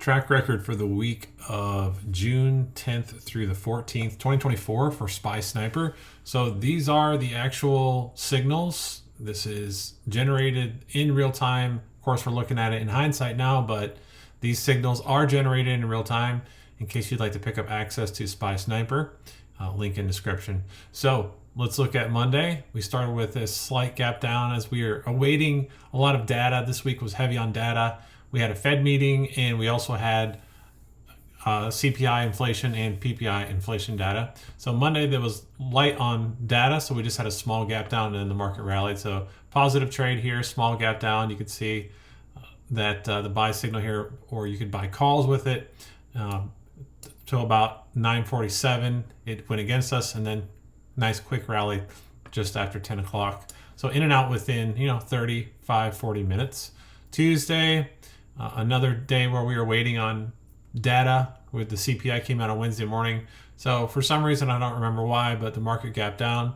track record for the week of June 10th through the 14th, 2024 for SPY Sniper. So these are the actual signals. This is generated in real time. Of course, we're looking at it in hindsight now, but these signals are generated in real time in case you'd like to pick up access to SPY Sniper. Link in description. So let's look at Monday. We started with a slight gap down as we are awaiting a lot of data. This week was heavy on data. We had a Fed meeting and we also had CPI inflation and PPI inflation data. So Monday there was light on data, so we just had a small gap down and then the market rallied. So positive trade here, small gap down. You can see that the buy signal here, or you could buy calls with it. Till about 9:47, it went against us, and then nice quick rally just after 10 o'clock. So in and out within 35-40 minutes. Tuesday, another day where we were waiting on data with the CPI came out on Wednesday morning. So for some reason, I don't remember why, but the market gapped down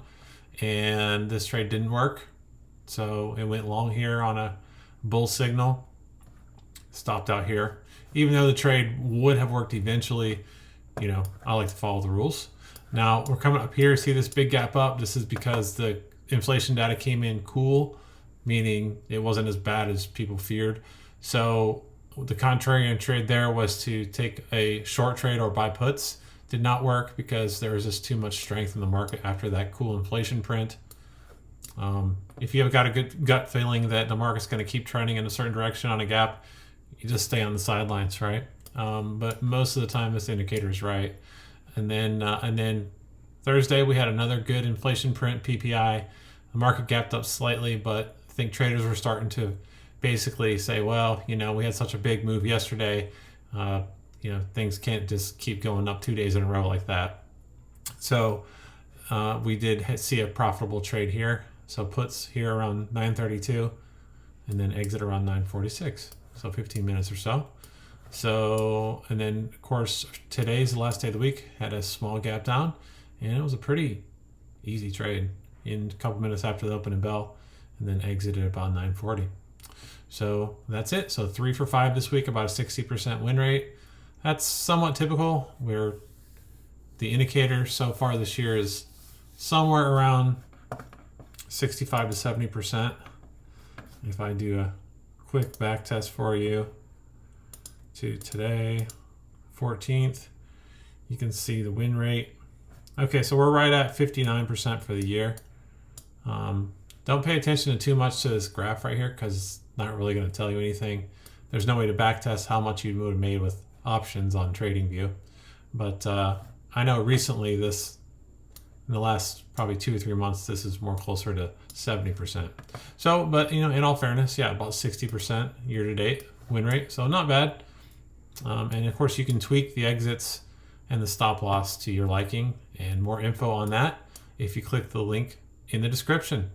and this trade didn't work. So it went long here on a bull signal, stopped out here. Even though the trade would have worked eventually, I like to follow the rules. Now we're coming up here, see this big gap up. This is because the inflation data came in cool, meaning it wasn't as bad as people feared. So the contrarian trade there was to take a short trade or buy puts. Did not work because there was just too much strength in the market after that cool inflation print. If you've got a good gut feeling that the market's going to keep trending in a certain direction on a gap, you just stay on the sidelines, right? But most of the time this indicator is right. And then Thursday we had another good inflation print, PPI. The market gapped up slightly, but I think traders were starting to basically say, well, we had such a big move yesterday. Things can't just keep going up 2 days in a row like that. So we did see a profitable trade here. So puts here around 9:32 and then exit around 9:46. So 15 minutes or so. So, and then of course, today's the last day of the week, had a small gap down, and it was a pretty easy trade in a couple minutes after the opening bell, and then exited about 9:40. So that's it. So 3 for 5 this week, about a 60% win rate. That's somewhat typical, where the indicator so far this year is somewhere around 65 to 70%. If I do a quick back test for you to today, 14th, you can see the win rate. Okay, so we're right at 59% for the year. Don't pay attention to too much to this graph right here because it's not really going to tell you anything. There's no way to back test how much you would have made with options on TradingView. But I know recently in the last probably 2 or 3 months, this is more closer to 70%. So, but in all fairness, yeah, about 60% year to date win rate. So not bad. And of course you can tweak the exits and the stop loss to your liking, and more info on that if you click the link in the description.